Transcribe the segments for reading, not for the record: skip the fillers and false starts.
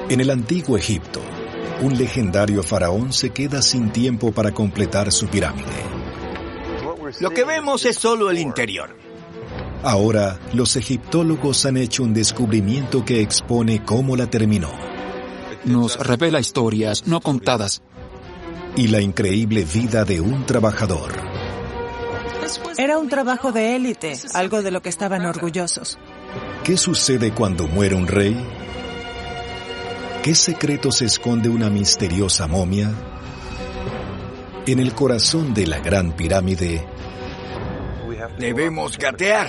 En el antiguo Egipto, un legendario faraón se queda sin tiempo para completar su pirámide. Lo que vemos es solo el interior. Ahora, los egiptólogos han hecho un descubrimiento que expone cómo la terminó. Nos revela historias no contadas. Y la increíble vida de un trabajador. Era un trabajo de élite, algo de lo que estaban orgullosos. ¿Qué sucede cuando muere un rey? ¿Qué secretos esconde una misteriosa momia? En el corazón de la Gran Pirámide Debemos gatear.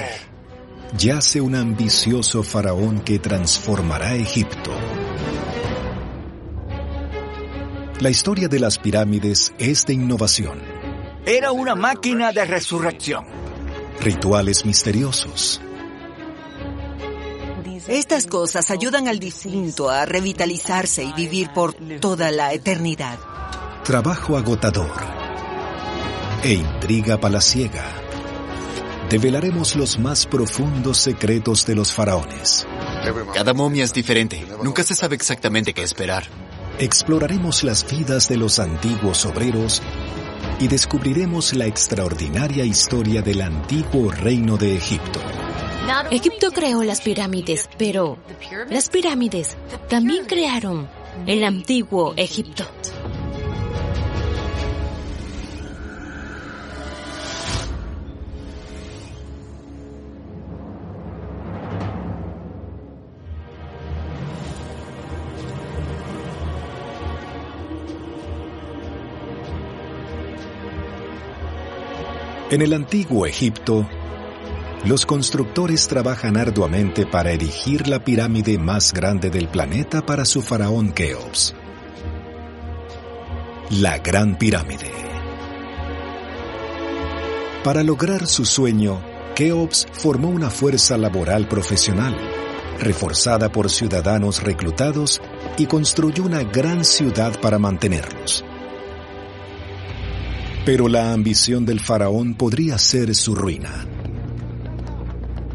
yace un ambicioso faraón que transformará Egipto. La historia de las pirámides es de innovación, Era una máquina de resurrección. rituales misteriosos, Estas cosas ayudan al difunto a revitalizarse y vivir por toda la eternidad. trabajo agotador e intriga palaciega. Develaremos los más profundos secretos de los faraones. Cada momia es diferente. Nunca se sabe exactamente qué esperar. Exploraremos las vidas de los antiguos obreros y descubriremos la extraordinaria historia del antiguo reino de Egipto. Egipto creó las pirámides, pero las pirámides también crearon el antiguo Egipto. En el antiguo Egipto, los constructores trabajan arduamente para erigir la pirámide más grande del planeta para su faraón Keops. La Gran Pirámide. Para lograr su sueño, Keops formó una fuerza laboral profesional, reforzada por ciudadanos reclutados, y construyó una gran ciudad para mantenerlos. Pero la ambición del faraón podría ser su ruina.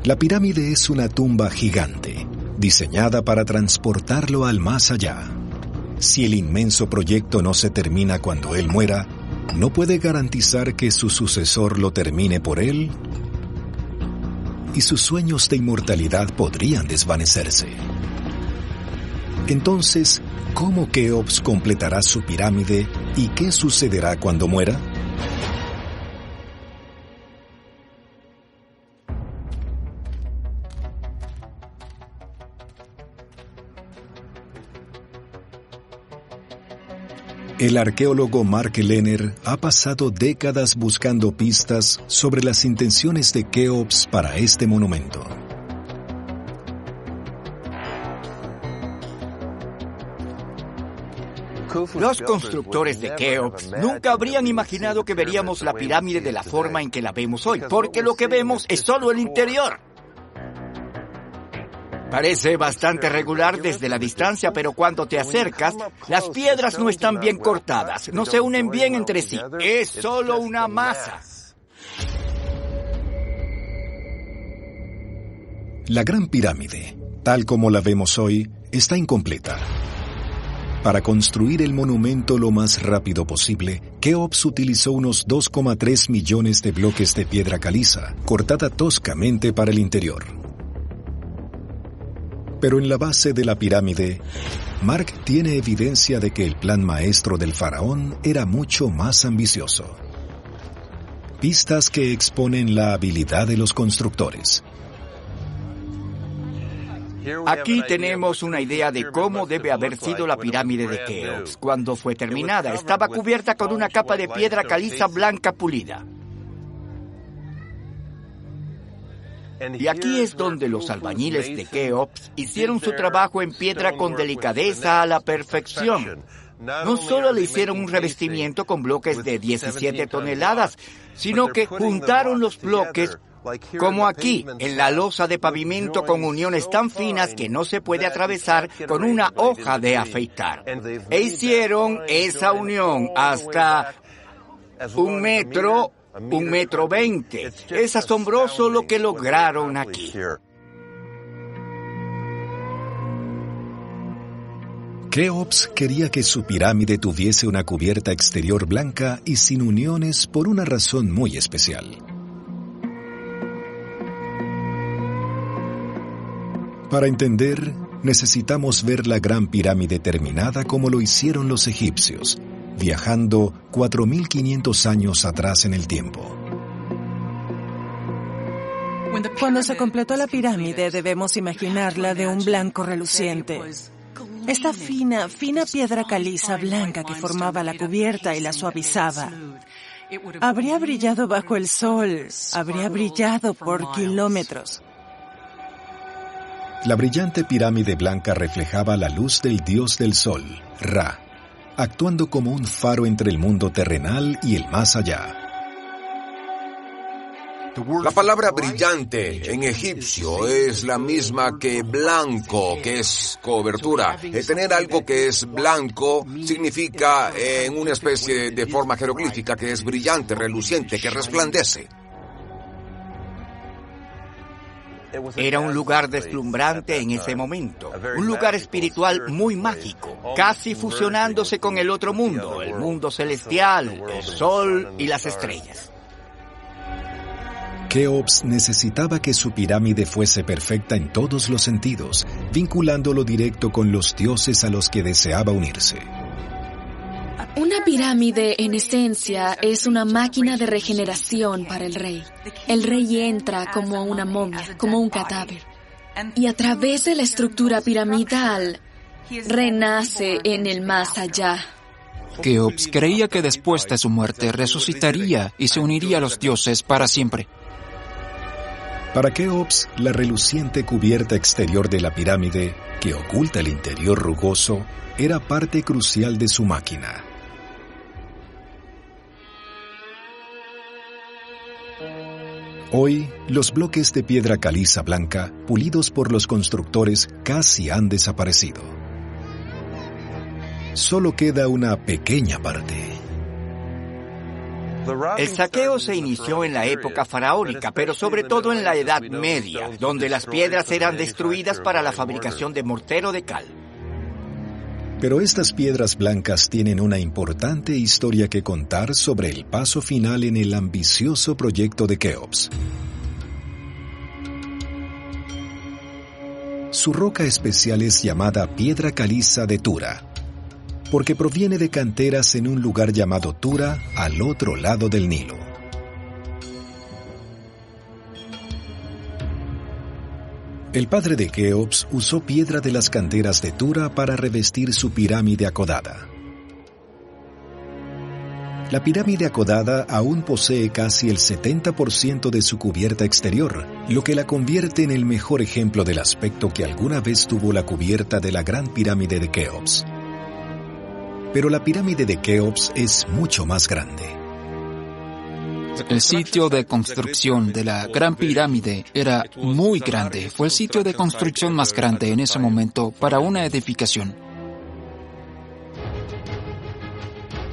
La pirámide es una tumba gigante, diseñada para transportarlo al más allá. Si el inmenso proyecto no se termina cuando él muera, ¿no puede garantizar que su sucesor lo termine por él? Y sus sueños de inmortalidad podrían desvanecerse. Entonces, ¿cómo Keops completará su pirámide y qué sucederá cuando muera? El arqueólogo Mark Lehner ha pasado décadas buscando pistas sobre las intenciones de Keops para este monumento. Los constructores de Keops nunca habrían imaginado que veríamos la pirámide de la forma en que la vemos hoy, porque lo que vemos es solo el interior. Parece bastante regular desde la distancia, pero cuando te acercas, las piedras no están bien cortadas, no se unen bien entre sí. Es solo una masa. La Gran Pirámide, tal como la vemos hoy, está incompleta. Para construir el monumento lo más rápido posible, Keops utilizó unos 2,3 millones de bloques de piedra caliza, cortada toscamente para el interior. Pero en la base de la pirámide, Mark tiene evidencia de que el plan maestro del faraón era mucho más ambicioso. Pistas que exponen la habilidad de los constructores. Aquí tenemos una idea de cómo debe haber sido la pirámide de Keops. Cuando fue terminada, estaba cubierta con una capa de piedra caliza blanca pulida. Y aquí es donde los albañiles de Keops hicieron su trabajo en piedra con delicadeza a la perfección. No solo le hicieron un revestimiento con bloques de 17 toneladas, sino que juntaron los bloques, como aquí, en la losa de pavimento con uniones tan finas que no se puede atravesar con una hoja de afeitar. E hicieron esa unión hasta 1 metro, 1,20 m. Es asombroso lo que lograron aquí. Keops quería que su pirámide tuviese una cubierta exterior blanca y sin uniones por una razón muy especial. Para entender, necesitamos ver la Gran Pirámide terminada como lo hicieron los egipcios, viajando 4.500 años atrás en el tiempo. Cuando se completó la pirámide, debemos imaginarla de un blanco reluciente. Esta fina piedra caliza blanca que formaba la cubierta y la suavizaba. Habría brillado bajo el sol, habría brillado por kilómetros. La brillante pirámide blanca reflejaba la luz del dios del sol, Ra, actuando como un faro entre el mundo terrenal y el más allá. La palabra brillante en egipcio es la misma que blanco, que es cobertura. Tener algo que es blanco significa en una especie de forma jeroglífica que es brillante, reluciente, que resplandece. Era un lugar deslumbrante en ese momento, un lugar espiritual muy mágico, casi fusionándose con el otro mundo, el mundo celestial, el sol y las estrellas. Keops necesitaba que su pirámide fuese perfecta en todos los sentidos, vinculándolo directo con los dioses a los que deseaba unirse. Una pirámide, en esencia, es una máquina de regeneración para el rey. El rey entra como una momia, como un cadáver. Y a través de la estructura piramidal, renace en el más allá. Keops creía que después de su muerte resucitaría y se uniría a los dioses para siempre. Para Keops, la reluciente cubierta exterior de la pirámide, que oculta el interior rugoso, era parte crucial de su máquina. Hoy, los bloques de piedra caliza blanca, pulidos por los constructores, casi han desaparecido. Solo queda una pequeña parte. El saqueo se inició en la época faraónica, pero sobre todo en la Edad Media, donde las piedras eran destruidas para la fabricación de mortero de cal. Pero estas piedras blancas tienen una importante historia que contar sobre el paso final en el ambicioso proyecto de Keops. Su roca especial es llamada piedra caliza de Tura, porque proviene de canteras en un lugar llamado Tura, al otro lado del Nilo. El padre de Keops usó piedra de las canteras de Tura para revestir su pirámide acodada. La pirámide acodada aún posee casi el 70% de su cubierta exterior, lo que la convierte en el mejor ejemplo del aspecto que alguna vez tuvo la cubierta de la Gran Pirámide de Keops. Pero la pirámide de Keops es mucho más grande. El sitio de construcción de la Gran Pirámide era muy grande. Fue el sitio de construcción más grande en ese momento para una edificación.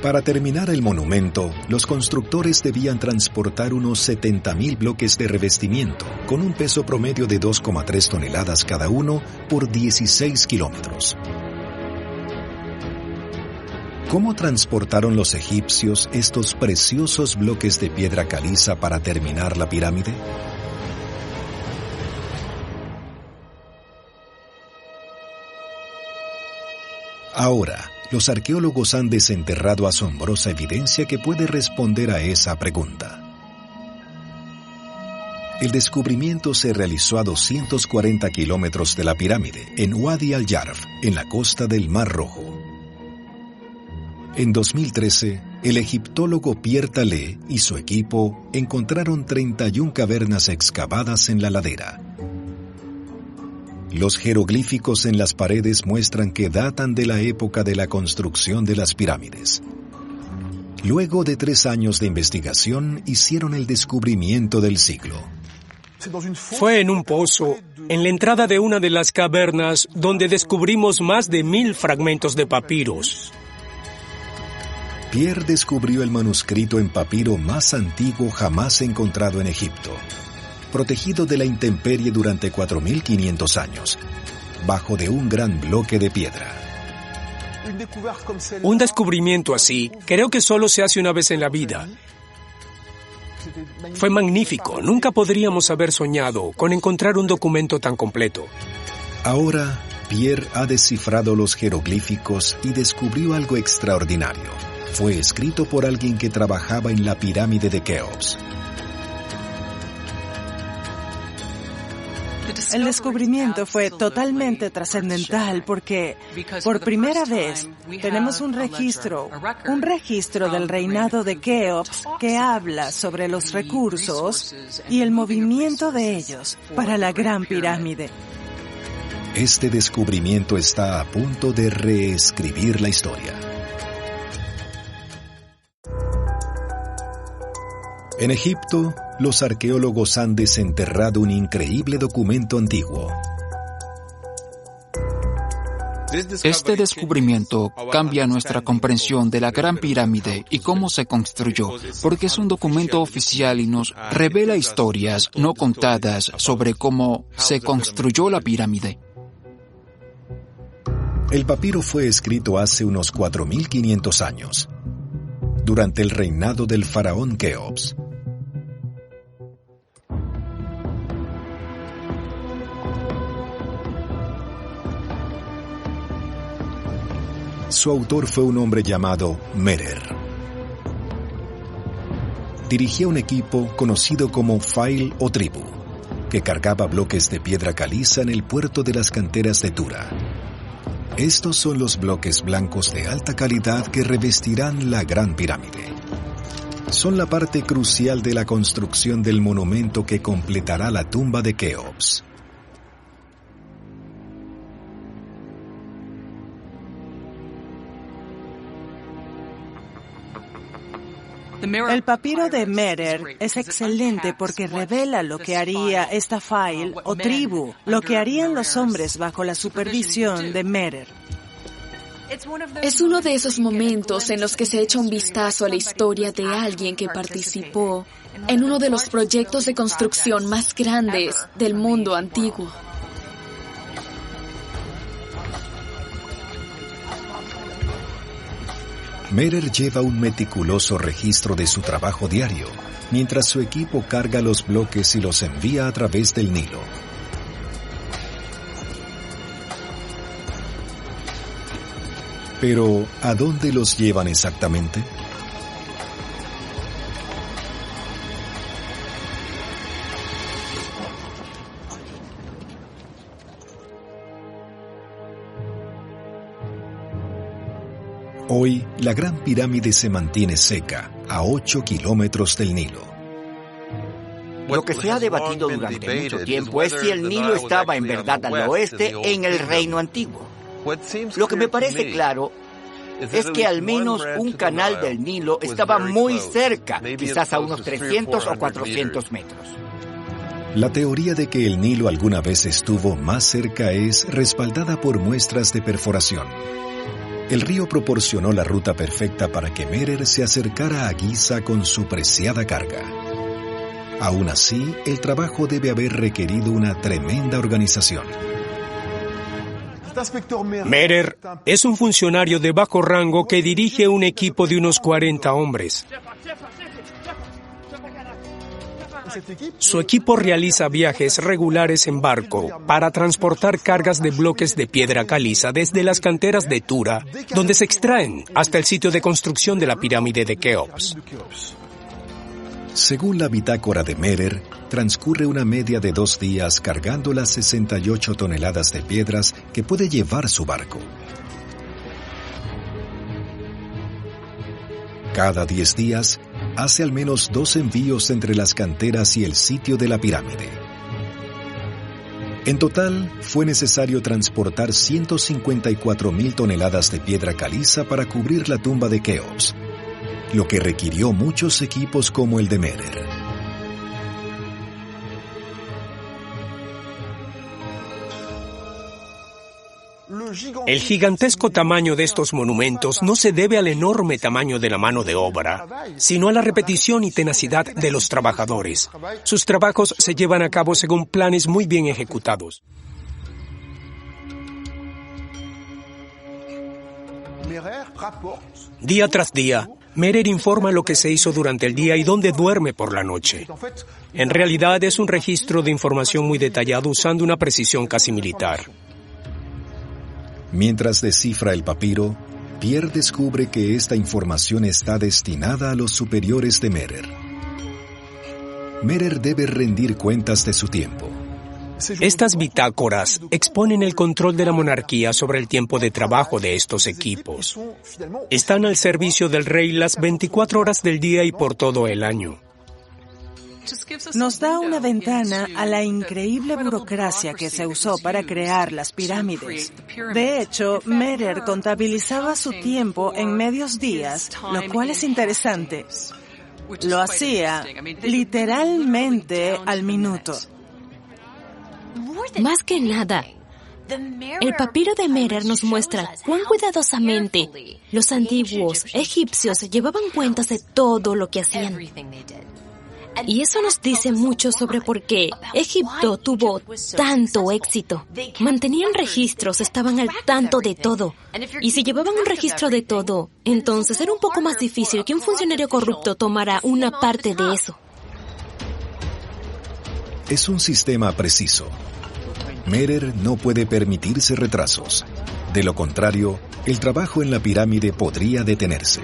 Para terminar el monumento, los constructores debían transportar unos 70.000 bloques de revestimiento, con un peso promedio de 2,3 toneladas cada uno por 16 kilómetros. ¿Cómo transportaron los egipcios estos preciosos bloques de piedra caliza para terminar la pirámide? Ahora, los arqueólogos han desenterrado asombrosa evidencia que puede responder a esa pregunta. El descubrimiento se realizó a 240 kilómetros de la pirámide, en Wadi al-Yarf, en la costa del Mar Rojo. En 2013, el egiptólogo Pierre Tallet y su equipo encontraron 31 cavernas excavadas en la ladera. Los jeroglíficos en las paredes muestran que datan de la época de la construcción de las pirámides. Luego de 3 años de investigación, hicieron el descubrimiento del siglo. Fue en un pozo, en la entrada de una de las cavernas, donde descubrimos más de 1000 fragmentos de papiros. Pierre descubrió el manuscrito en papiro más antiguo jamás encontrado en Egipto, protegido de la intemperie durante 4.500 años, bajo de un gran bloque de piedra. Un descubrimiento así, creo que solo se hace una vez en la vida. Fue magnífico. Nunca podríamos haber soñado con encontrar un documento tan completo. Ahora, Pierre ha descifrado los jeroglíficos y descubrió algo extraordinario. Fue escrito por alguien que trabajaba en la pirámide de Keops. El descubrimiento fue totalmente trascendental porque, por primera vez, tenemos un registro del reinado de Keops que habla sobre los recursos y el movimiento de ellos para la Gran Pirámide. Este descubrimiento está a punto de reescribir la historia. En Egipto, los arqueólogos han desenterrado un increíble documento antiguo. Este descubrimiento cambia nuestra comprensión de la Gran Pirámide y cómo se construyó, porque es un documento oficial y nos revela historias no contadas sobre cómo se construyó la pirámide. El papiro fue escrito hace unos 4.500 años, durante el reinado del faraón Keops. Su autor fue un hombre llamado Merer. Dirigía un equipo conocido como Fail o Tribu, que cargaba bloques de piedra caliza en el puerto de las canteras de Tura. Estos son los bloques blancos de alta calidad que revestirán la Gran Pirámide. Son la parte crucial de la construcción del monumento que completará la tumba de Keops. El papiro de Merer es excelente porque revela lo que haría esta Fail o tribu, lo que harían los hombres bajo la supervisión de Merer. Es uno de esos momentos en los que se echa un vistazo a la historia de alguien que participó en uno de los proyectos de construcción más grandes del mundo antiguo. Merer lleva un meticuloso registro de su trabajo diario, mientras su equipo carga los bloques y los envía a través del Nilo. Pero, ¿a dónde los llevan exactamente? Hoy, la Gran Pirámide se mantiene seca, a 8 kilómetros del Nilo. Lo que se ha debatido durante mucho tiempo es si el Nilo estaba en verdad al oeste en el Reino Antiguo. Lo que me parece claro es que al menos un canal del Nilo estaba muy cerca, quizás a unos 300 o 400 metros. La teoría de que el Nilo alguna vez estuvo más cerca es respaldada por muestras de perforación. El río proporcionó la ruta perfecta para que Merer se acercara a Giza con su preciada carga. Aún así, el trabajo debe haber requerido una tremenda organización. Merer es un funcionario de bajo rango que dirige un equipo de unos 40 hombres. Su equipo realiza viajes regulares en barco para transportar cargas de bloques de piedra caliza desde las canteras de Tura, donde se extraen, hasta el sitio de construcción de la pirámide de Keops. Según la bitácora de Merer, transcurre una media de 2 días cargando las 68 toneladas de piedras que puede llevar su barco. Cada 10 días, hace al menos 2 envíos entre las canteras y el sitio de la pirámide. En total, fue necesario transportar 154.000 toneladas de piedra caliza para cubrir la tumba de Keops, lo que requirió muchos equipos como el de Merer. El gigantesco tamaño de estos monumentos no se debe al enorme tamaño de la mano de obra, sino a la repetición y tenacidad de los trabajadores. Sus trabajos se llevan a cabo según planes muy bien ejecutados. Día tras día, Merer informa lo que se hizo durante el día y dónde duerme por la noche. En realidad es un registro de información muy detallado usando una precisión casi militar. Mientras descifra el papiro, Pierre descubre que esta información está destinada a los superiores de Merer. Merer debe rendir cuentas de su tiempo. Estas bitácoras exponen el control de la monarquía sobre el tiempo de trabajo de estos equipos. Están al servicio del rey las 24 horas del día y por todo el año. Nos da una ventana a la increíble burocracia que se usó para crear las pirámides. De hecho, Merer contabilizaba su tiempo en medios días, lo cual es interesante. Lo hacía literalmente al minuto. Más que nada, el papiro de Merer nos muestra cuán cuidadosamente los antiguos egipcios llevaban cuentas de todo lo que hacían. Y eso nos dice mucho sobre por qué Egipto tuvo tanto éxito. Mantenían registros, estaban al tanto de todo. Y si llevaban un registro de todo, entonces era un poco más difícil que un funcionario corrupto tomara una parte de eso. Es un sistema preciso. Merer no puede permitirse retrasos. De lo contrario, el trabajo en la pirámide podría detenerse.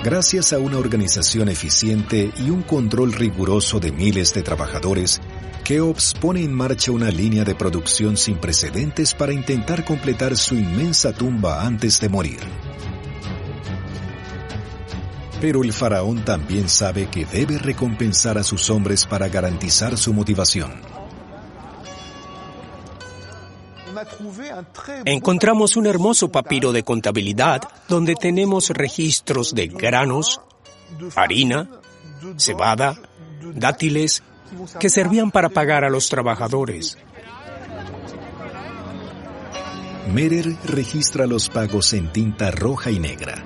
Gracias a una organización eficiente y un control riguroso de miles de trabajadores, Keops pone en marcha una línea de producción sin precedentes para intentar completar su inmensa tumba antes de morir. Pero el faraón también sabe que debe recompensar a sus hombres para garantizar su motivación. Encontramos un hermoso papiro de contabilidad donde tenemos registros de granos, harina, cebada, dátiles, que servían para pagar a los trabajadores. Merer registra los pagos en tinta roja y negra.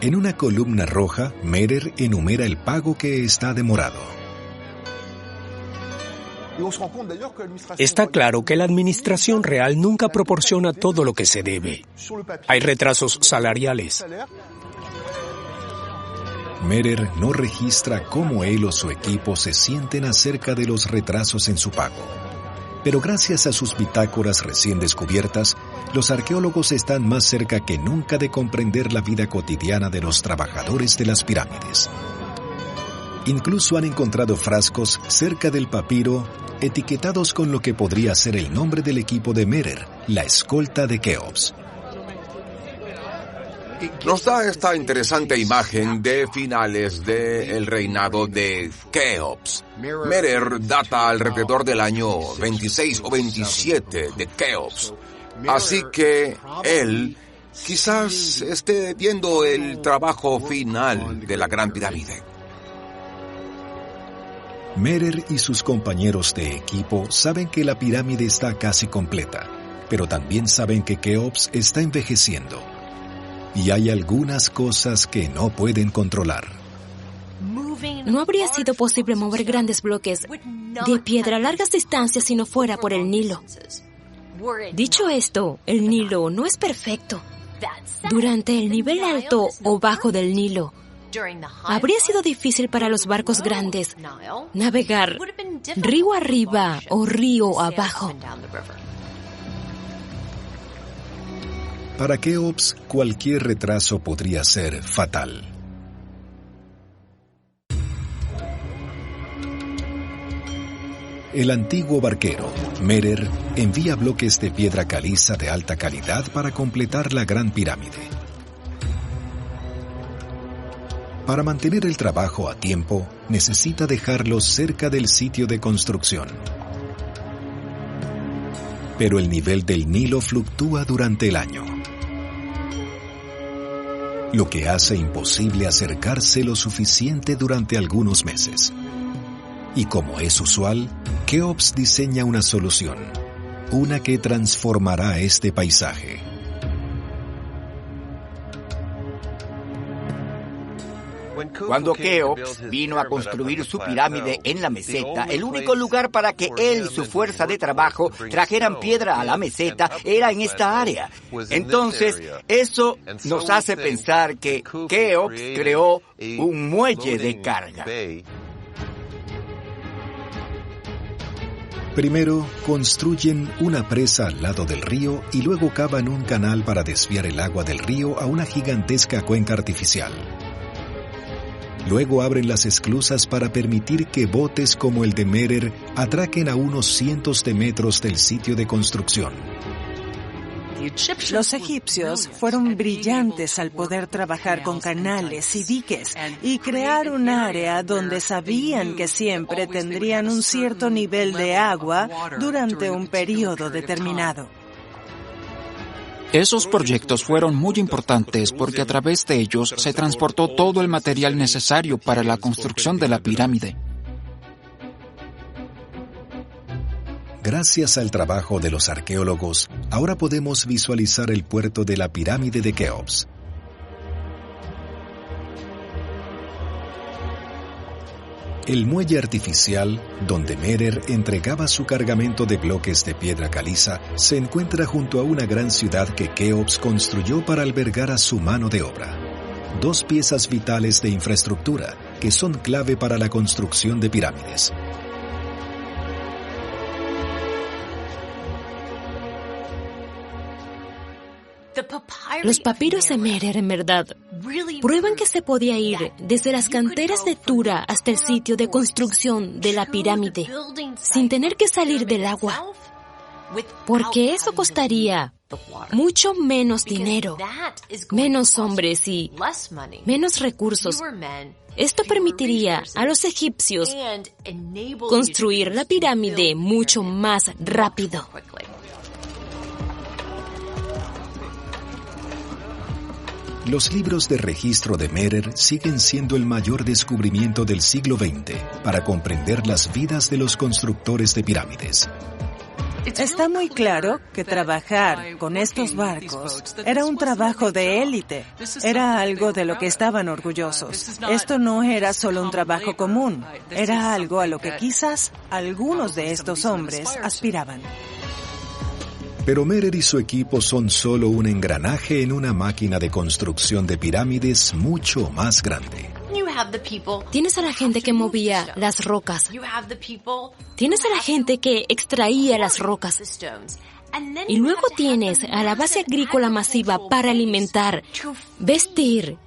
En una columna roja, Merer enumera el pago que está demorado. Está claro que la administración real nunca proporciona todo lo que se debe. Hay retrasos salariales. Merer no registra cómo él o su equipo se sienten acerca de los retrasos en su pago. Pero gracias a sus bitácoras recién descubiertas, los arqueólogos están más cerca que nunca de comprender la vida cotidiana de los trabajadores de las pirámides. Incluso han encontrado frascos cerca del papiro etiquetados con lo que podría ser el nombre del equipo de Merer, la escolta de Keops. Nos da esta interesante imagen de finales del reinado de Keops. Merer data alrededor del año 26 o 27 de Keops. Así que él quizás esté viendo el trabajo final de la Gran Pirámide. Merer y sus compañeros de equipo saben que la pirámide está casi completa, pero también saben que Keops está envejeciendo. Y hay algunas cosas que no pueden controlar. No habría sido posible mover grandes bloques de piedra a largas distancias si no fuera por el Nilo. Dicho esto, el Nilo no es perfecto. Durante el nivel alto o bajo del Nilo, habría sido difícil para los barcos grandes navegar río arriba o río abajo. Para Keops, cualquier retraso podría ser fatal. El antiguo barquero, Merer, envía bloques de piedra caliza de alta calidad para completar la Gran Pirámide. Para mantener el trabajo a tiempo, necesita dejarlos cerca del sitio de construcción. Pero el nivel del Nilo fluctúa durante el año, lo que hace imposible acercarse lo suficiente durante algunos meses. Y como es usual, Keops diseña una solución, una que transformará este paisaje. Cuando Keops vino a construir su pirámide en la meseta, el único lugar para que él y su fuerza de trabajo trajeran piedra a la meseta era en esta área. Entonces, eso nos hace pensar que Keops creó un muelle de carga. Primero, construyen una presa al lado del río y luego cavan un canal para desviar el agua del río a una gigantesca cuenca artificial. Luego abren las esclusas para permitir que botes como el de Merer atraquen a unos cientos de metros del sitio de construcción. Los egipcios fueron brillantes al poder trabajar con canales y diques y crear un área donde sabían que siempre tendrían un cierto nivel de agua durante un periodo determinado. Esos proyectos fueron muy importantes porque a través de ellos se transportó todo el material necesario para la construcción de la pirámide. Gracias al trabajo de los arqueólogos, ahora podemos visualizar el puerto de la pirámide de Keops. El muelle artificial, donde Merer entregaba su cargamento de bloques de piedra caliza, se encuentra junto a una gran ciudad que Keops construyó para albergar a su mano de obra. Dos piezas vitales de infraestructura que son clave para la construcción de pirámides. Los papiros de Merer, en verdad, prueban que se podía ir desde las canteras de Tura hasta el sitio de construcción de la pirámide, sin tener que salir del agua, porque eso costaría mucho menos dinero, menos hombres y menos recursos. Esto permitiría a los egipcios construir la pirámide mucho más rápido. Los libros de registro de Merer siguen siendo el mayor descubrimiento del siglo XX para comprender las vidas de los constructores de pirámides. Está muy claro que trabajar con estos barcos era un trabajo de élite. Era algo de lo que estaban orgullosos. Esto no era solo un trabajo común. Era algo a lo que quizás algunos de estos hombres aspiraban. Pero Merer y su equipo son solo un engranaje en una máquina de construcción de pirámides mucho más grande. Tienes a la gente que movía las rocas. Tienes a la gente que extraía las rocas. Y luego tienes a la base agrícola masiva para alimentar, vestir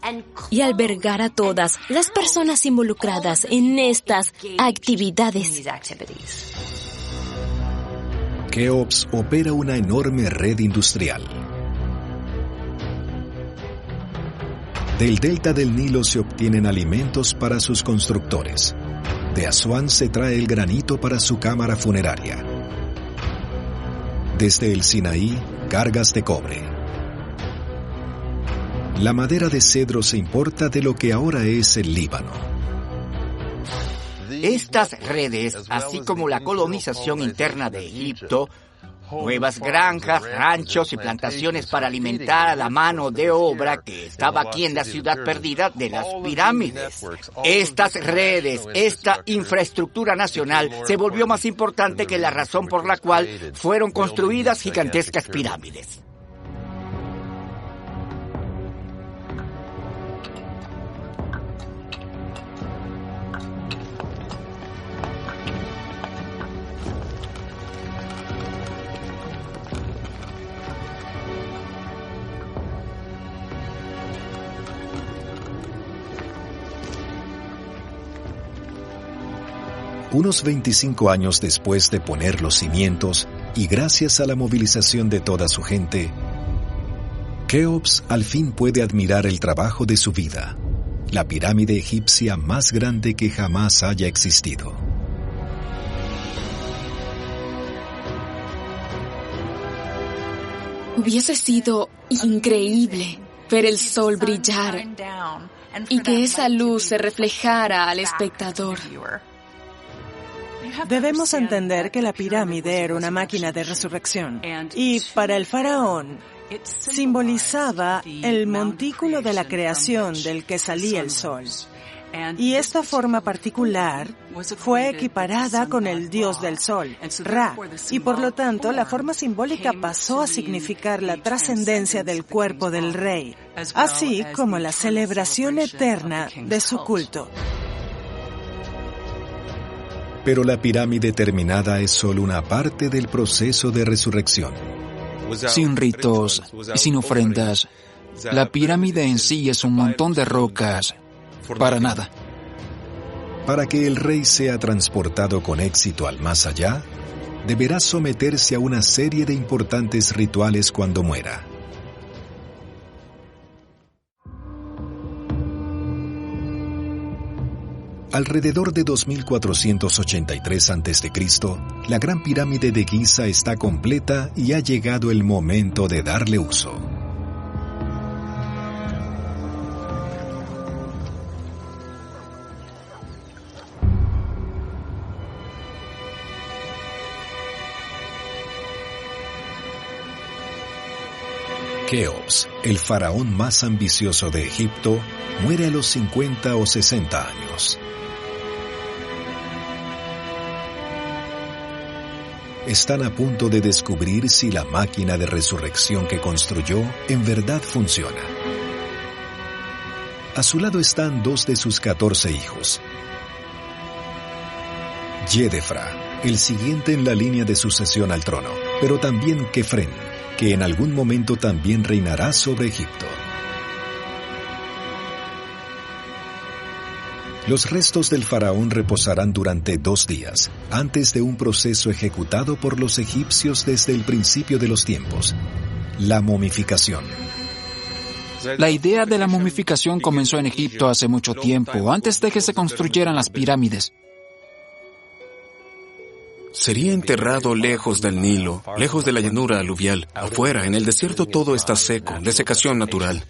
y albergar a todas las personas involucradas en estas actividades. Keops opera una enorme red industrial. Del delta del Nilo se obtienen alimentos para sus constructores. De Asuán se trae el granito para su cámara funeraria. Desde el Sinaí, cargas de cobre. La madera de cedro se importa de lo que ahora es el Líbano. Estas redes, así como la colonización interna de Egipto, nuevas granjas, ranchos y plantaciones para alimentar a la mano de obra que estaba aquí en la ciudad perdida de las pirámides. Estas redes, esta infraestructura nacional se volvió más importante que la razón por la cual fueron construidas gigantescas pirámides. Unos 25 años después de poner los cimientos y gracias a la movilización de toda su gente, Keops al fin puede admirar el trabajo de su vida, la pirámide egipcia más grande que jamás haya existido. Hubiese sido increíble ver el sol brillar y que esa luz se reflejara al espectador. Debemos entender que la pirámide era una máquina de resurrección y para el faraón simbolizaba el montículo de la creación del que salía el sol. Y esta forma particular fue equiparada con el dios del sol, Ra, y por lo tanto la forma simbólica pasó a significar la trascendencia del cuerpo del rey, así como la celebración eterna de su culto. Pero la pirámide terminada es solo una parte del proceso de resurrección. Sin ritos y sin ofrendas, la pirámide en sí es un montón de rocas. Para nada. Para que el rey sea transportado con éxito al más allá, deberá someterse a una serie de importantes rituales cuando muera. Alrededor de 2483 a.C., la Gran Pirámide de Giza está completa y ha llegado el momento de darle uso. Keops, el faraón más ambicioso de Egipto, muere a los 50 o 60 años. Están a punto de descubrir si la máquina de resurrección que construyó en verdad funciona. A su lado están 2 de sus 14 hijos. Yedefra, el siguiente en la línea de sucesión al trono, pero también Kefren, que en algún momento también reinará sobre Egipto. Los restos del faraón reposarán durante 2 días, antes de un proceso ejecutado por los egipcios desde el principio de los tiempos: la momificación. La idea de la momificación comenzó en Egipto hace mucho tiempo, antes de que se construyeran las pirámides. Sería enterrado lejos del Nilo, lejos de la llanura aluvial. Afuera, en el desierto, todo está seco, desecación natural.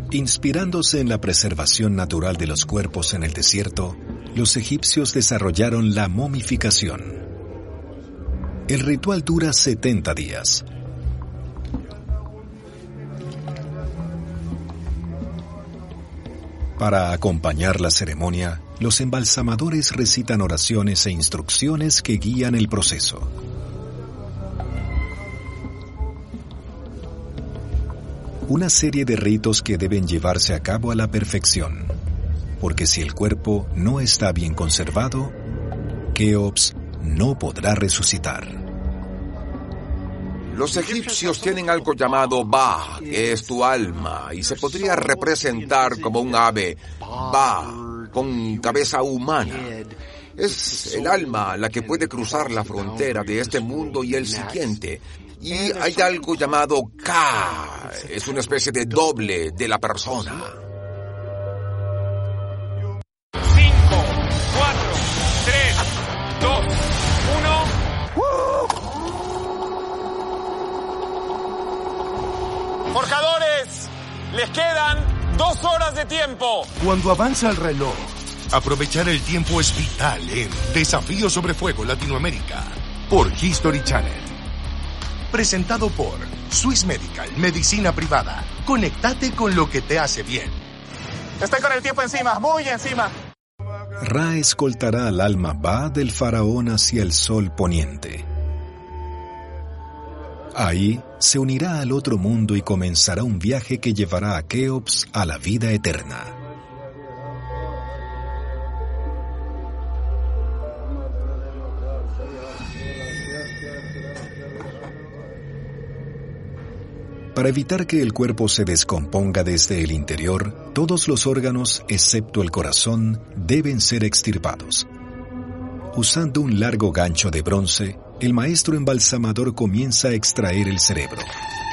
Inspirándose en la preservación natural de los cuerpos en el desierto, los egipcios desarrollaron la momificación. El ritual dura 70 días. Para acompañar la ceremonia, los embalsamadores recitan oraciones e instrucciones que guían el proceso. Una serie de ritos que deben llevarse a cabo a la perfección, porque si el cuerpo no está bien conservado, Keops no podrá resucitar. Los egipcios tienen algo llamado Ba, que es tu alma, y se podría representar como un ave, Ba, con cabeza humana. Es el alma la que puede cruzar la frontera de este mundo y el siguiente. Y hay algo llamado Ka, es una especie de doble de la persona. 5, 4, 3, 2, 1... ¡Forjadores! ¡Les quedan 2 horas de tiempo! Cuando avanza el reloj, aprovechar el tiempo es vital en Desafío sobre Fuego Latinoamérica, por History Channel. Presentado por Swiss Medical, medicina privada. Conéctate con lo que te hace bien. Estoy con el tiempo encima, muy encima. Ra escoltará al alma Ba del faraón hacia el sol poniente. Ahí se unirá al otro mundo y comenzará un viaje que llevará a Keops a la vida eterna. Para evitar que el cuerpo se descomponga desde el interior, todos los órganos, excepto el corazón, deben ser extirpados. Usando un largo gancho de bronce, el maestro embalsamador comienza a extraer el cerebro.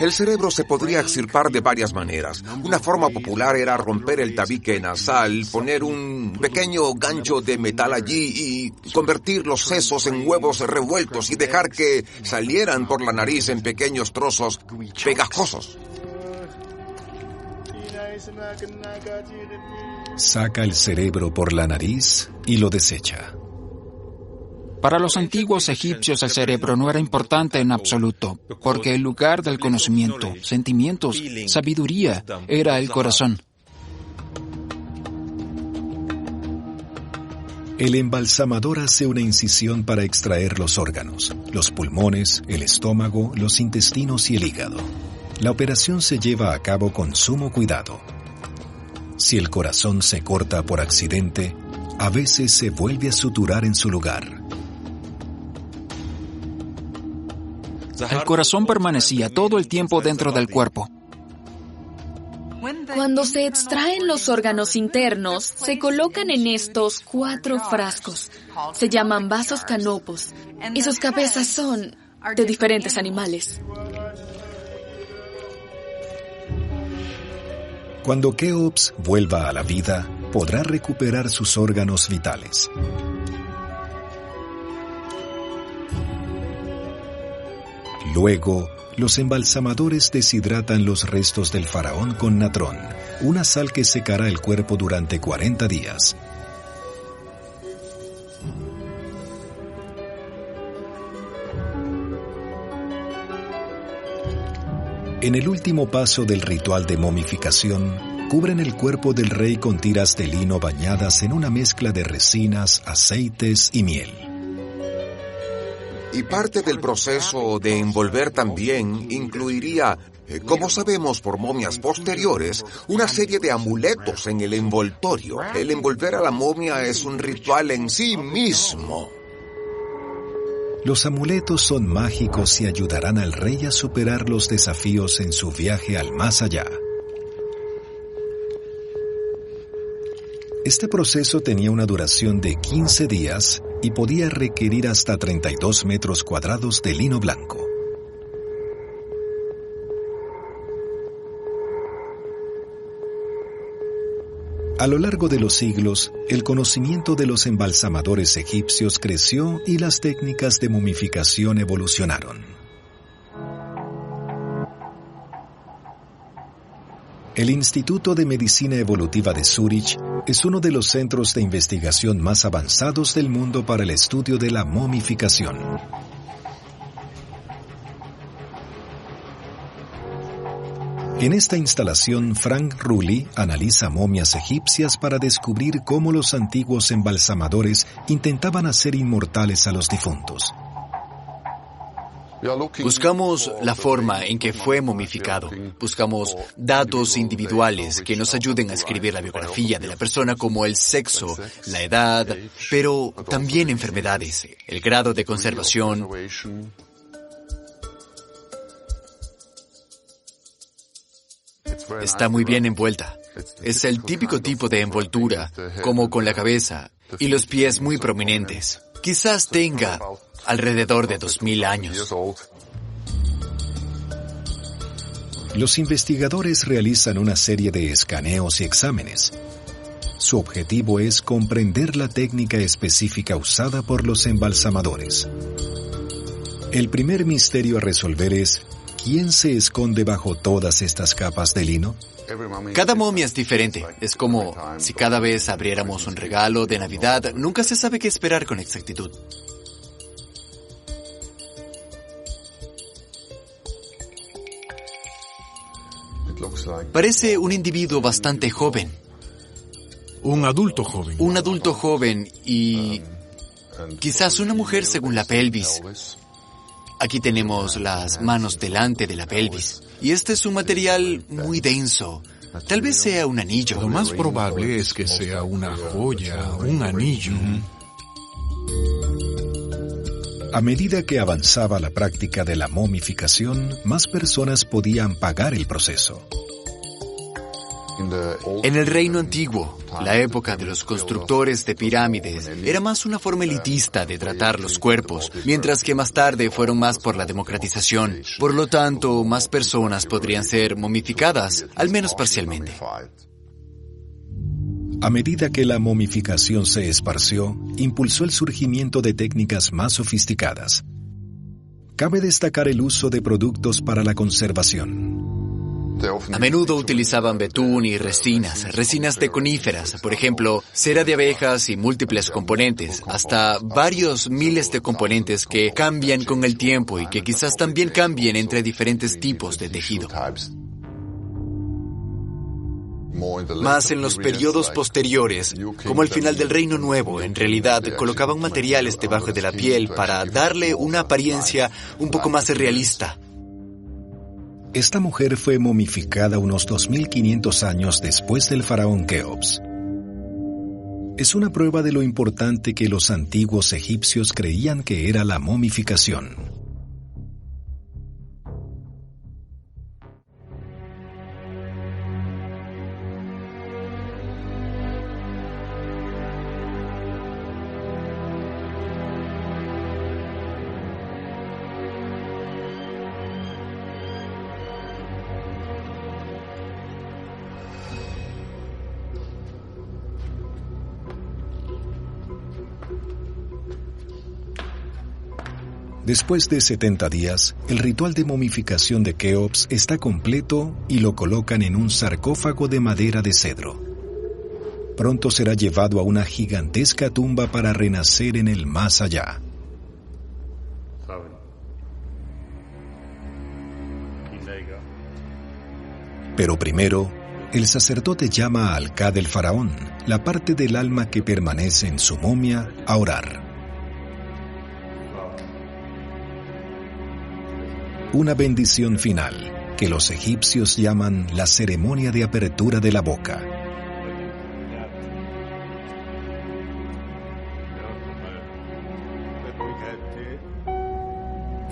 El cerebro se podría extirpar de varias maneras. Una forma popular era romper el tabique nasal, poner un pequeño gancho de metal allí y convertir los sesos en huevos revueltos y dejar que salieran por la nariz en pequeños trozos pegajosos. Saca el cerebro por la nariz y lo desecha. Para los antiguos egipcios el cerebro no era importante en absoluto, porque el lugar del conocimiento, sentimientos, sabiduría era el corazón. El embalsamador hace una incisión para extraer los órganos, los pulmones, el estómago, los intestinos y el hígado. La operación se lleva a cabo con sumo cuidado. Si el corazón se corta por accidente, a veces se vuelve a suturar en su lugar. El corazón permanecía todo el tiempo dentro del cuerpo. Cuando se extraen los órganos internos, se colocan en estos 4 frascos. Se llaman vasos canopos y sus cabezas son de diferentes animales. Cuando Keops vuelva a la vida, podrá recuperar sus órganos vitales. Luego, los embalsamadores deshidratan los restos del faraón con natrón, una sal que secará el cuerpo durante 40 días. En el último paso del ritual de momificación, cubren el cuerpo del rey con tiras de lino bañadas en una mezcla de resinas, aceites y miel. Y parte del proceso de envolver también incluiría, como sabemos por momias posteriores, una serie de amuletos en el envoltorio. El envolver a la momia es un ritual en sí mismo. Los amuletos son mágicos y ayudarán al rey a superar los desafíos en su viaje al más allá. Este proceso tenía una duración de 15 días y podía requerir hasta 32 metros cuadrados de lino blanco. A lo largo de los siglos, el conocimiento de los embalsamadores egipcios creció y las técnicas de momificación evolucionaron. El Instituto de Medicina Evolutiva de Zúrich es uno de los centros de investigación más avanzados del mundo para el estudio de la momificación. En esta instalación, Frank Rulli analiza momias egipcias para descubrir cómo los antiguos embalsamadores intentaban hacer inmortales a los difuntos. Buscamos la forma en que fue momificado. Buscamos datos individuales que nos ayuden a escribir la biografía de la persona, como el sexo, la edad, pero también enfermedades, el grado de conservación. Está muy bien envuelta. Es el típico tipo de envoltura, como con la cabeza y los pies muy prominentes. Quizás tenga alrededor de 2000 años. Los investigadores realizan una serie de escaneos y exámenes. Su objetivo es comprender la técnica específica usada por los embalsamadores. El primer misterio a resolver es: ¿quién se esconde bajo todas estas capas de lino? Cada momia es diferente. Es como si cada vez abriéramos un regalo de Navidad. Nunca se sabe qué esperar con exactitud. Parece un individuo bastante joven. Un adulto joven. Un adulto joven y quizás una mujer según la pelvis. Aquí tenemos las manos delante de la pelvis. Y este es un material muy denso. Tal vez sea un anillo. Lo más probable es que sea una joya, un anillo. A medida que avanzaba la práctica de la momificación, más personas podían pagar el proceso. En el reino antiguo, la época de los constructores de pirámides era más una forma elitista de tratar los cuerpos, mientras que más tarde fueron más por la democratización. Por lo tanto, más personas podrían ser momificadas, al menos parcialmente. A medida que la momificación se esparció, impulsó el surgimiento de técnicas más sofisticadas. Cabe destacar el uso de productos para la conservación. A menudo utilizaban betún y resinas de coníferas, por ejemplo, cera de abejas y múltiples componentes, hasta varios miles de componentes que cambian con el tiempo y que quizás también cambien entre diferentes tipos de tejido. Más en los periodos posteriores, como el final del Reino Nuevo, en realidad colocaban materiales debajo de la piel para darle una apariencia un poco más realista. Esta mujer fue momificada unos 2500 años después del faraón Keops. Es una prueba de lo importante que los antiguos egipcios creían que era la momificación. Después de 70 días, el ritual de momificación de Keops está completo y lo colocan en un sarcófago de madera de cedro. Pronto será llevado a una gigantesca tumba para renacer en el más allá. Pero primero, el sacerdote llama al Ka del faraón, la parte del alma que permanece en su momia, a orar. Una bendición final, que los egipcios llaman la ceremonia de apertura de la boca.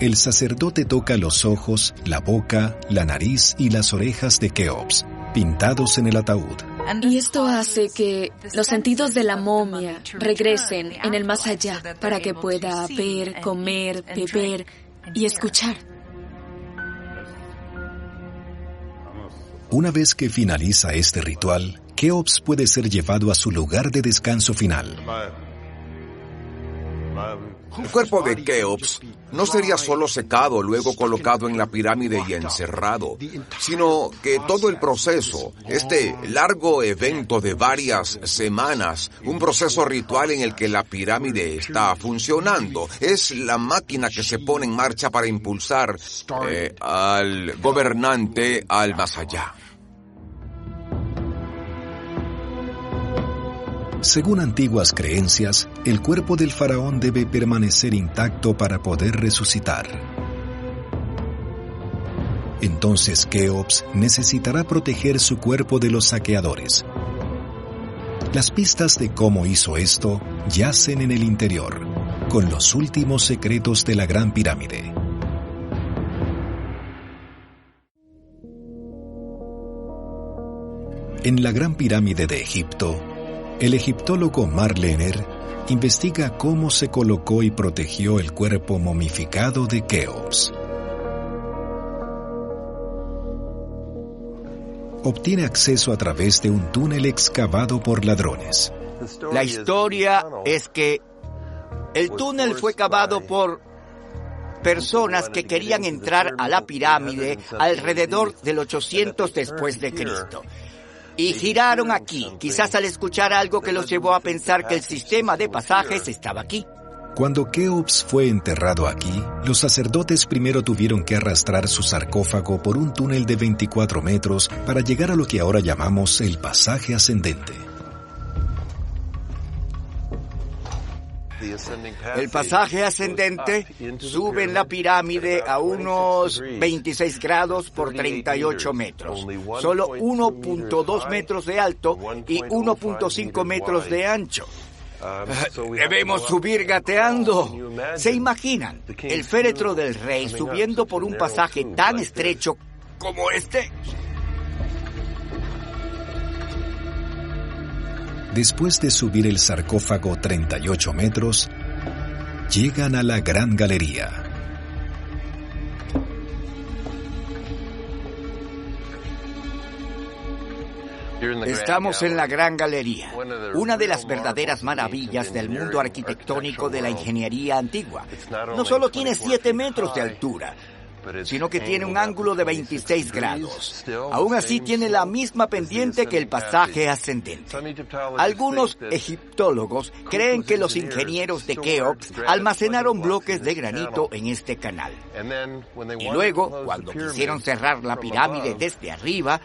El sacerdote toca los ojos, la boca, la nariz y las orejas de Keops, pintados en el ataúd. Y esto hace que los sentidos de la momia regresen en el más allá, para que pueda ver, comer, beber y escuchar. Una vez que finaliza este ritual, Keops puede ser llevado a su lugar de descanso final. El cuerpo de Keops no sería solo secado, luego colocado en la pirámide y encerrado, sino que todo el proceso, este largo evento de varias semanas, un proceso ritual en el que la pirámide está funcionando, es la máquina que se pone en marcha para impulsar al gobernante al más allá. Según antiguas creencias, el cuerpo del faraón debe permanecer intacto para poder resucitar. Entonces Keops necesitará proteger su cuerpo de los saqueadores. Las pistas de cómo hizo esto yacen en el interior, con los últimos secretos de la Gran Pirámide. En la Gran Pirámide de Egipto, el egiptólogo Mark Lehner investiga cómo se colocó y protegió el cuerpo momificado de Keops. Obtiene acceso a través de un túnel excavado por ladrones. La historia es que el túnel fue cavado por personas que querían entrar a la pirámide alrededor del 800 después de Cristo. Y giraron aquí, quizás al escuchar algo que los llevó a pensar que el sistema de pasajes estaba aquí. Cuando Keops fue enterrado aquí, los sacerdotes primero tuvieron que arrastrar su sarcófago por un túnel de 24 metros para llegar a lo que ahora llamamos el pasaje ascendente. El pasaje ascendente sube en la pirámide a unos 26 grados por 38 metros. Solo 1.2 metros de alto y 1.5 metros de ancho. Debemos subir gateando. ¿Se imaginan el féretro del rey subiendo por un pasaje tan estrecho como este? Después de subir el sarcófago 38 metros, llegan a la Gran Galería. Estamos en la Gran Galería, una de las verdaderas maravillas del mundo arquitectónico de la ingeniería antigua. No solo tiene 7 metros de altura, sino que tiene un ángulo de 26 grados. Aún así tiene la misma pendiente que el pasaje ascendente. Algunos egiptólogos creen que los ingenieros de Keops almacenaron bloques de granito en este canal. Y luego, cuando quisieron cerrar la pirámide desde arriba,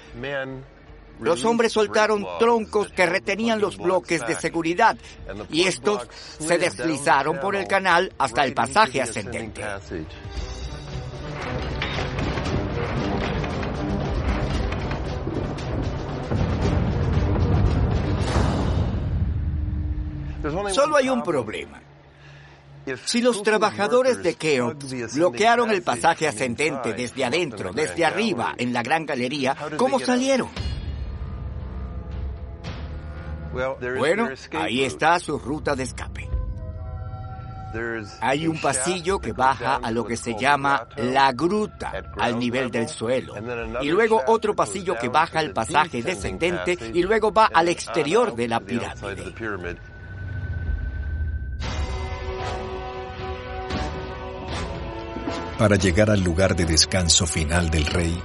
los hombres soltaron troncos que retenían los bloques de seguridad, y estos se deslizaron por el canal hasta el pasaje ascendente. Solo hay un problema. Si los trabajadores de Keops bloquearon el pasaje ascendente desde adentro, desde arriba, en la gran galería, ¿cómo salieron? Bueno, ahí está su ruta de escape. Hay un pasillo que baja a lo que se llama la gruta, al nivel del suelo. Y luego otro pasillo que baja al pasaje descendente y luego va al exterior de la pirámide. Para llegar al lugar de descanso final del rey,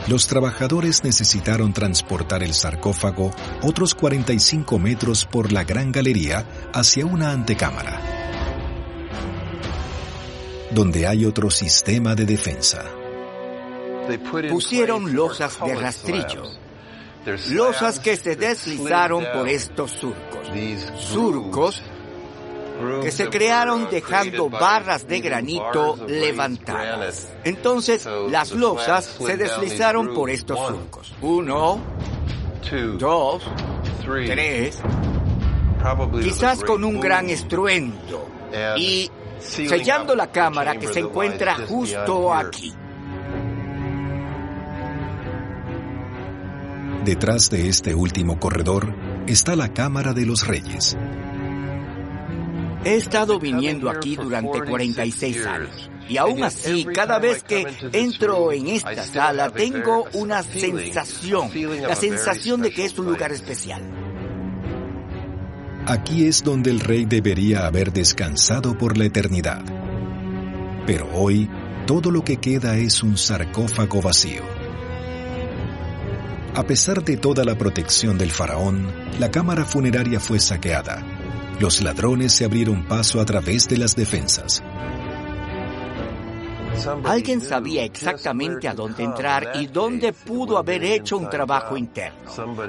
los trabajadores necesitaron transportar el sarcófago otros 45 metros por la gran galería hacia una antecámara, donde hay otro sistema de defensa. Pusieron losas de rastrillo, losas que se deslizaron por estos surcos que se crearon dejando barras de granito levantadas. Entonces, las losas se deslizaron por estos surcos. 1, 2, 3, quizás con un gran estruendo, y sellando la cámara que se encuentra justo aquí. Detrás de este último corredor está la Cámara de los Reyes. He estado viniendo aquí durante 46 años y aún así, cada vez que entro en esta sala, tengo una sensación, la sensación de que es un lugar especial. Aquí es donde el rey debería haber descansado por la eternidad. Pero hoy, todo lo que queda es un sarcófago vacío. A pesar de toda la protección del faraón, la cámara funeraria fue saqueada. Los ladrones se abrieron paso a través de las defensas. Alguien sabía exactamente a dónde entrar y dónde pudo haber hecho un trabajo interno.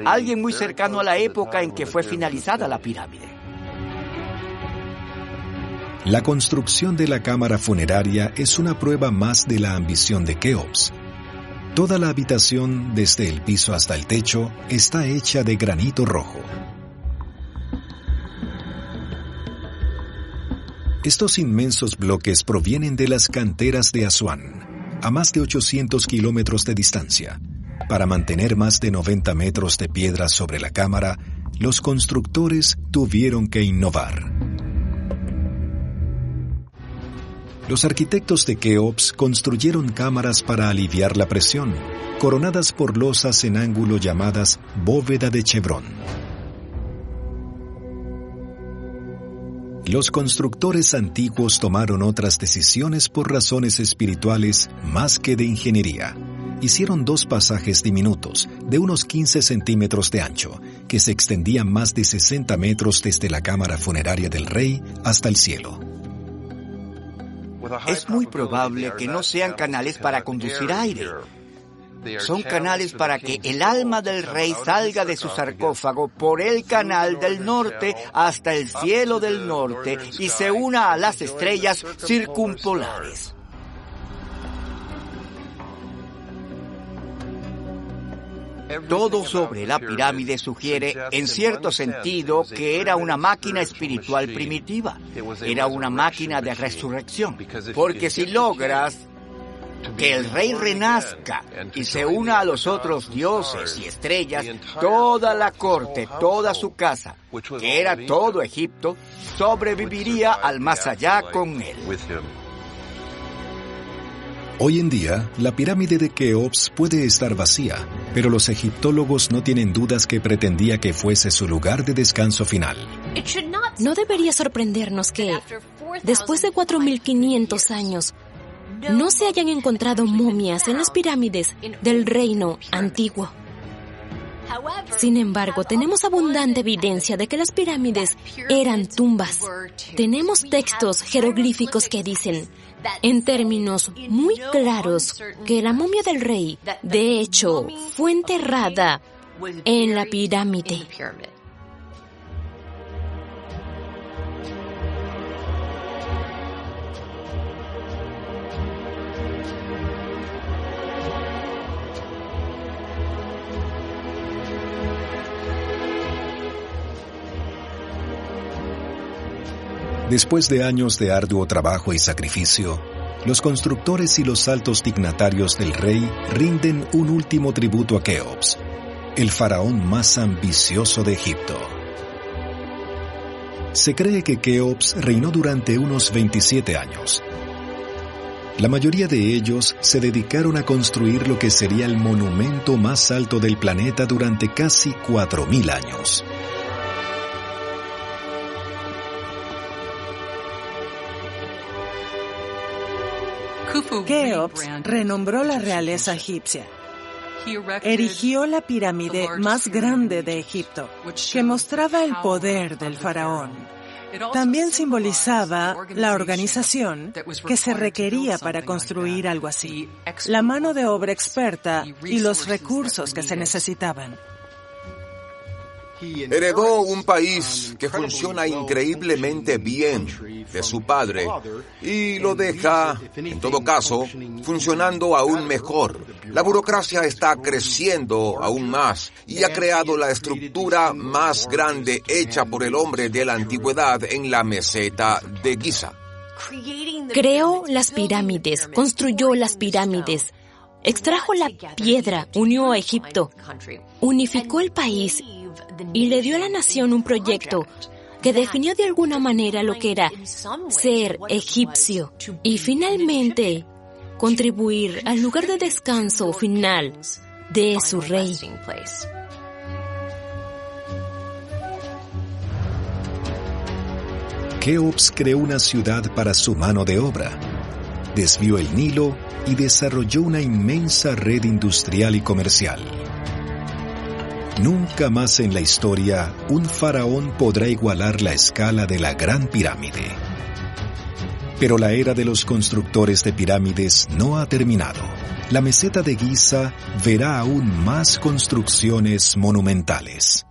Alguien muy cercano a la época en que fue finalizada la pirámide. La construcción de la cámara funeraria es una prueba más de la ambición de Keops. Toda la habitación, desde el piso hasta el techo, está hecha de granito rojo. Estos inmensos bloques provienen de las canteras de Asuán, a más de 800 kilómetros de distancia. Para mantener más de 90 metros de piedra sobre la cámara, los constructores tuvieron que innovar. Los arquitectos de Keops construyeron cámaras para aliviar la presión, coronadas por losas en ángulo llamadas bóveda de Chevron. Los constructores antiguos tomaron otras decisiones por razones espirituales más que de ingeniería. Hicieron 2 pasajes diminutos, de unos 15 centímetros de ancho, que se extendían más de 60 metros desde la cámara funeraria del rey hasta el cielo. Es muy probable que no sean canales para conducir aire. Son canales para que el alma del rey salga de su sarcófago por el canal del norte hasta el cielo del norte y se una a las estrellas circumpolares. Todo sobre la pirámide sugiere, en cierto sentido, que era una máquina espiritual primitiva. Era una máquina de resurrección. Porque si logras que el rey renazca y se una a los otros dioses y estrellas, toda la corte, toda su casa, que era todo Egipto, sobreviviría al más allá con él. Hoy en día, la pirámide de Keops puede estar vacía, pero los egiptólogos no tienen dudas que pretendía que fuese su lugar de descanso final. No debería sorprendernos que, después de 4.500 años, no se hayan encontrado momias en las pirámides del reino antiguo. Sin embargo, tenemos abundante evidencia de que las pirámides eran tumbas. Tenemos textos jeroglíficos que dicen, en términos muy claros, que la momia del rey, de hecho, fue enterrada en la pirámide. Después de años de arduo trabajo y sacrificio, los constructores y los altos dignatarios del rey rinden un último tributo a Keops, el faraón más ambicioso de Egipto. Se cree que Keops reinó durante unos 27 años. La mayoría de ellos se dedicaron a construir lo que sería el monumento más alto del planeta durante casi 4.000 años. Keops renombró la realeza egipcia. Erigió la pirámide más grande de Egipto, que mostraba el poder del faraón. También simbolizaba la organización que se requería para construir algo así, la mano de obra experta y los recursos que se necesitaban. Heredó un país que funciona increíblemente bien de su padre y lo deja, en todo caso, funcionando aún mejor. La burocracia está creciendo aún más y ha creado la estructura más grande hecha por el hombre de la antigüedad en la meseta de Giza. Creó las pirámides, construyó las pirámides, extrajo la piedra, unió a Egipto, unificó el país y le dio a la nación un proyecto que definió de alguna manera lo que era ser egipcio y finalmente contribuir al lugar de descanso final de su rey. Keops creó una ciudad para su mano de obra, desvió el Nilo y desarrolló una inmensa red industrial y comercial. Nunca más en la historia un faraón podrá igualar la escala de la Gran Pirámide. Pero la era de los constructores de pirámides no ha terminado. La meseta de Giza verá aún más construcciones monumentales.